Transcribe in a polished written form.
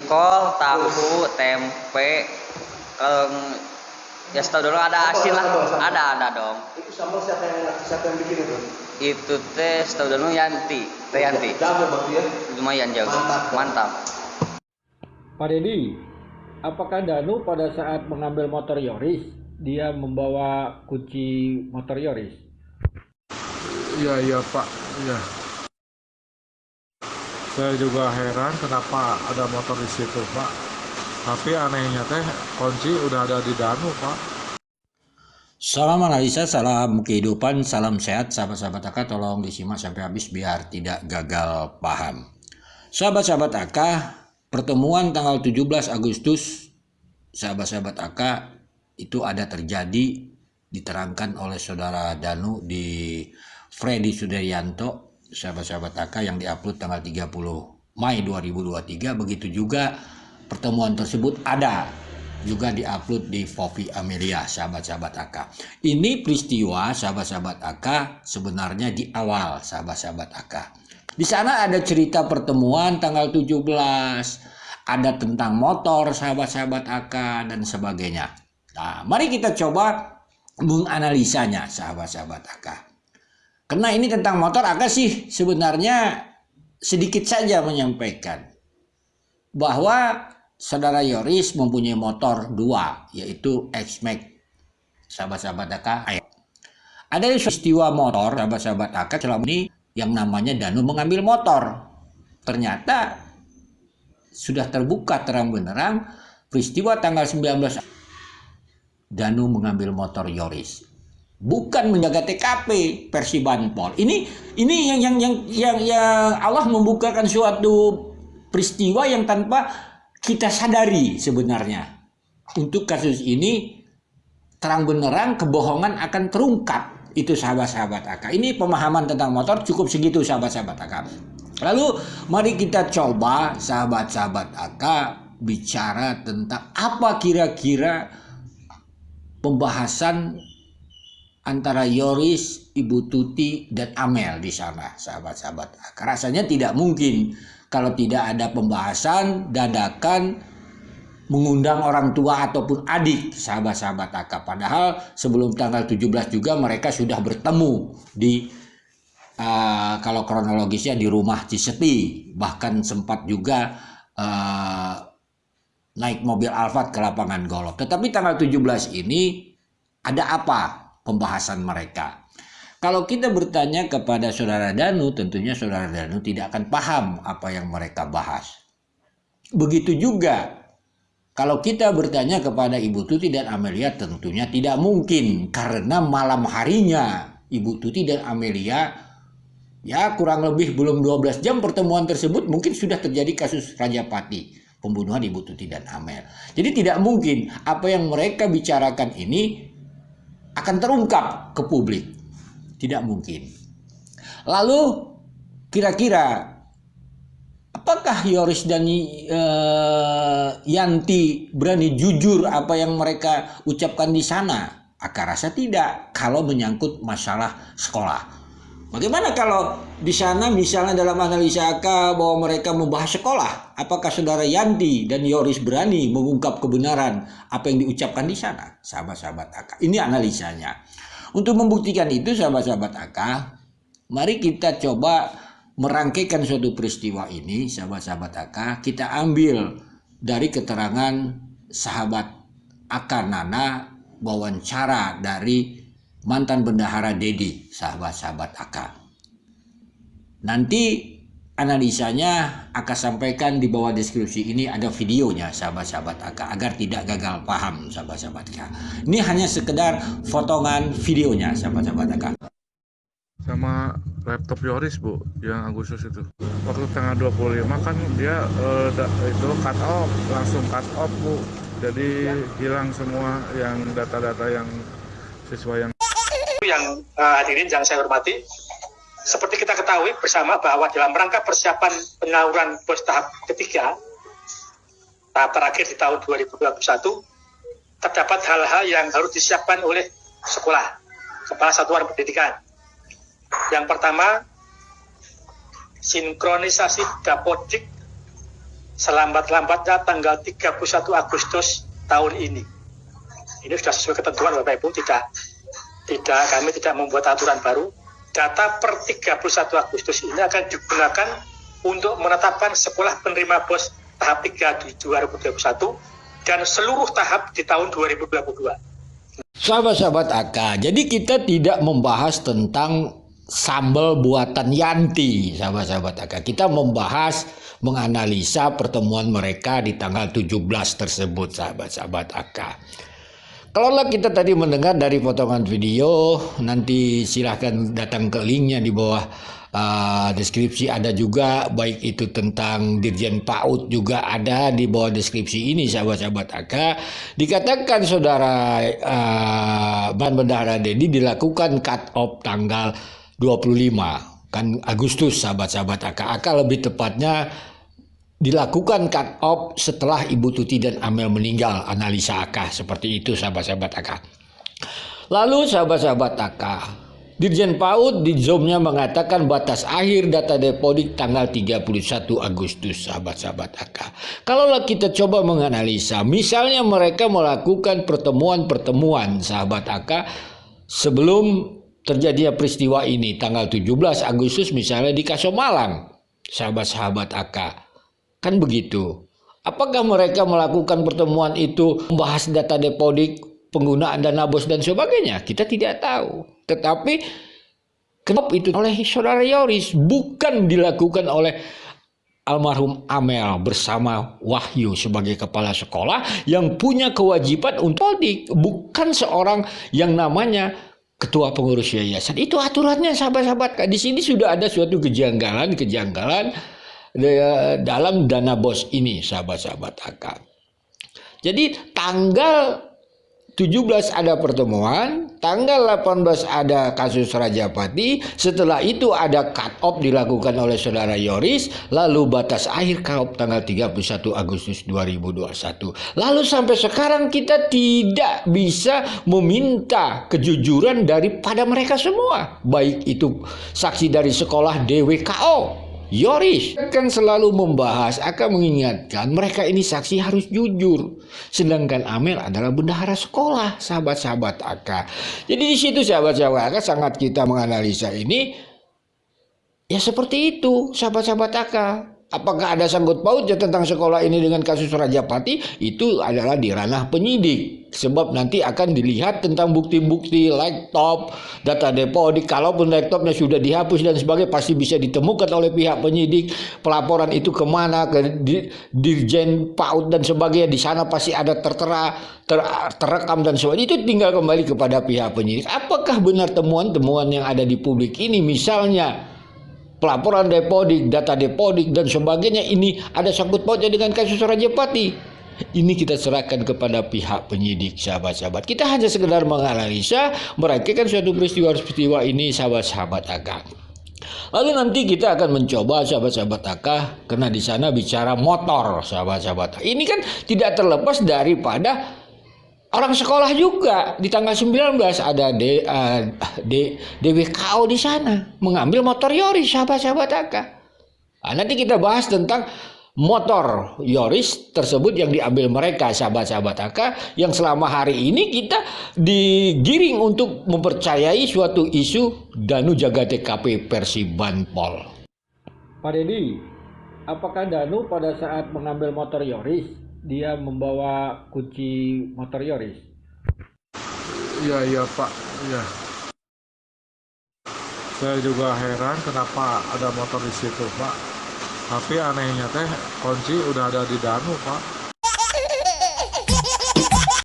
kol, tahu, tempe. Kalau ya setahu dulu ada asin lah. Ada dong. Itu sambal siapa yang bikin itu? Itu teh setahu dulu Yanti, Teh Yanti. Jago berarti ya? Lumayan jago. Mantap. Pak Dedi, apakah Danu pada saat mengambil motor Yoris, dia membawa kunci motor Yoris? Iya Pak, iya. Saya juga heran kenapa ada motor di situ Pak. Tapi anehnya teh kunci udah ada di Danu Pak. Salam analisa, salam kehidupan, salam sehat. Sahabat-sahabat AK tolong disimak sampai habis biar tidak gagal paham. Sahabat-sahabat AK, pertemuan tanggal 17 Agustus, sahabat-sahabat AK itu ada terjadi, diterangkan oleh saudara Danu di Freddy Sudaryanto, sahabat-sahabat AK yang diupload tanggal 30 Mei 2023. Begitu juga pertemuan tersebut ada juga diupload di Fofi Amelia, sahabat-sahabat AK. Ini peristiwa sahabat-sahabat AK sebenarnya di awal, sahabat-sahabat AK. Di sana ada cerita pertemuan tanggal 17, ada tentang motor sahabat-sahabat AK dan sebagainya. Nah, mari kita coba menganalisanya sahabat-sahabat AK. Karena ini tentang motor, AK sih sebenarnya sedikit saja menyampaikan bahwa saudara Yoris mempunyai motor 2, yaitu X-Max, sahabat-sahabat AK. Ada peristiwa motor, sahabat-sahabat AK selama ini yang namanya Danu mengambil motor. Ternyata sudah terbuka terang benderang peristiwa tanggal 19 Danu mengambil motor Yoris. Bukan menjaga TKP versi Banpol. Ini yang Allah membukakan suatu peristiwa yang tanpa kita sadari sebenarnya. Untuk kasus ini terang benerang kebohongan akan terungkap. Itu sahabat-sahabat AK. Ini pemahaman tentang motor cukup segitu sahabat-sahabat AK. Lalu mari kita coba sahabat-sahabat AK bicara tentang apa kira-kira pembahasan antara Yoris, Ibu Tuti, dan Amel di sana, sahabat-sahabat AK. Rasanya tidak mungkin kalau tidak ada pembahasan dadakan mengundang orang tua ataupun adik, sahabat-sahabat AK. Padahal sebelum tanggal 17 juga mereka sudah bertemu di kalau kronologisnya di rumah Ciseti, bahkan sempat juga naik mobil Alphard ke lapangan golf. Tetapi tanggal 17 ini ada apa pembahasan mereka? Kalau kita bertanya kepada saudara Danu, tentunya saudara Danu tidak akan paham apa yang mereka bahas. Begitu juga kalau kita bertanya kepada Ibu Tuti dan Amelia, tentunya tidak mungkin, karena malam harinya Ibu Tuti dan Amelia, ya kurang lebih belum 12 jam pertemuan tersebut, mungkin sudah terjadi kasus Rajapati, pembunuhan Ibu Tuti dan Amel. Jadi tidak mungkin apa yang mereka bicarakan ini akan terungkap ke publik. Tidak mungkin. Lalu kira-kira apakah Yoris dan Yanti berani jujur apa yang mereka ucapkan di sana? Aku rasa tidak kalau menyangkut masalah sekolah. Bagaimana kalau di sana misalnya dalam analisa AK bahwa mereka membahas sekolah? Apakah saudara Yanti dan Yoris berani mengungkap kebenaran apa yang diucapkan di sana? Sahabat-sahabat AK. Ini analisanya. Untuk membuktikan itu sahabat-sahabat AK, mari kita coba merangkaikan suatu peristiwa ini, sahabat-sahabat AK. Kita ambil dari keterangan sahabat AK Nana, wawancara dari mantan bendahara Dedi, sahabat-sahabat AK. Nanti analisanya AK sampaikan di bawah deskripsi ini, ada videonya sahabat-sahabat AK agar tidak gagal paham sahabat-sahabat AK. Ini hanya sekedar potongan videonya sahabat-sahabat AK. Sama laptop Yoris Bu, yang Agustus itu. Waktu tanggal 25 kan dia itu cut off, langsung cut off Bu. Jadi hilang semua yang data-data yang siswa yang hadirin yang saya hormati. Seperti kita ketahui bersama bahwa dalam rangka persiapan penyaluran bos tahap ketiga, tahap terakhir di tahun 2021, terdapat hal-hal yang harus disiapkan oleh sekolah, kepala satuan pendidikan. Yang pertama, sinkronisasi dapodik selambat-lambatnya tanggal 31 Agustus tahun ini. Ini sudah sesuai ketentuan Bapak Ibu, kami tidak membuat aturan baru. Data per 31 Agustus ini akan digunakan untuk menetapkan sekolah penerima BOS tahap 3 di 2021 dan seluruh tahap di tahun 2022. Sahabat-sahabat AK, jadi kita tidak membahas tentang sambal buatan Yanti, sahabat-sahabat AK. Kita membahas, menganalisa pertemuan mereka di tanggal 17 tersebut, sahabat-sahabat AK. Kalau kita tadi mendengar dari potongan video, nanti silahkan datang ke linknya di bawah deskripsi, ada juga baik itu tentang Dirjen PAUD juga ada di bawah deskripsi ini, sahabat-sahabat AK. Dikatakan saudara Bendahara Dedi dilakukan cut off tanggal 25 kan Agustus, sahabat-sahabat AK. AK lebih tepatnya dilakukan cut off setelah Ibu Tuti dan Amel meninggal, analisa AK seperti itu, sahabat-sahabat AK. Lalu sahabat-sahabat AK, Dirjen PAUD di Zoom-nya mengatakan batas akhir data depodik tanggal 31 Agustus, sahabat-sahabat AK. Kalau kita coba menganalisa, misalnya mereka melakukan pertemuan-pertemuan, sahabat AK, sebelum terjadinya peristiwa ini tanggal 17 Agustus misalnya di Kasomalang, sahabat-sahabat AK. Kan begitu. Apakah mereka melakukan pertemuan itu membahas data depodik, penggunaan dana BOS dan sebagainya? Kita tidak tahu. Tetapi kenapa itu oleh saudara Yoris, bukan dilakukan oleh almarhum Amel bersama Wahyu sebagai kepala sekolah yang punya kewajiban untuk audit, bukan seorang yang namanya ketua pengurus yayasan. Itu aturannya, sahabat-sahabat. Di sini sudah ada suatu kejanggalan dalam dana BOS ini, sahabat-sahabat AK. Jadi tanggal 17 ada pertemuan, tanggal 18 ada kasus Rajapati, setelah itu ada cut off dilakukan oleh saudara Yoris, lalu batas akhir cut off tanggal 31 Agustus 2021. Lalu sampai sekarang kita tidak bisa meminta kejujuran daripada mereka semua, baik itu saksi dari sekolah DWKO. Yoris akan selalu membahas, akan mengingatkan mereka ini saksi harus jujur. Sedangkan Amel adalah bendahara sekolah, sahabat-sahabat AK. Jadi di situ sahabat-sahabat AK sangat kita menganalisa ini. Ya seperti itu, sahabat-sahabat AK. Apakah ada sangkut pautnya tentang sekolah ini dengan kasus Rajapati? Itu adalah di ranah penyidik. Sebab nanti akan dilihat tentang bukti-bukti laptop, data depodik. Kalaupun laptopnya sudah dihapus dan sebagainya, pasti bisa ditemukan oleh pihak penyidik. Pelaporan itu kemana, ke Dirjen PAUD dan sebagainya. Di sana pasti ada terekam dan sebagainya. Itu tinggal kembali kepada pihak penyidik. Apakah benar temuan-temuan yang ada di publik ini, misalnya pelaporan depodik, data depodik dan sebagainya, ini ada sangkut pautnya dengan kasus Rajapati? Ini kita serahkan kepada pihak penyidik, sahabat-sahabat. Kita hanya sekedar menganalisa, merayakan suatu peristiwa ini, sahabat-sahabat AK. Lalu nanti kita akan mencoba, sahabat-sahabat AK, karena di sana bicara motor, sahabat-sahabat. Ini kan tidak terlepas daripada orang sekolah juga. Di tanggal 19 ada DWKO di sana mengambil motor Yoris, sahabat-sahabat AK. Nah, nanti kita bahas tentang motor Yoris tersebut yang diambil mereka, sahabat-sahabat AK, yang selama hari ini kita digiring untuk mempercayai suatu isu Danu jaga TKP versi Banpol. Pak Dedi, apakah Danu pada saat mengambil motor Yoris dia membawa kunci motor Yoris? Iya Pak, iya. Saya juga heran kenapa ada motor di situ Pak. Tapi anehnya teh kunci udah ada di Danu Pak.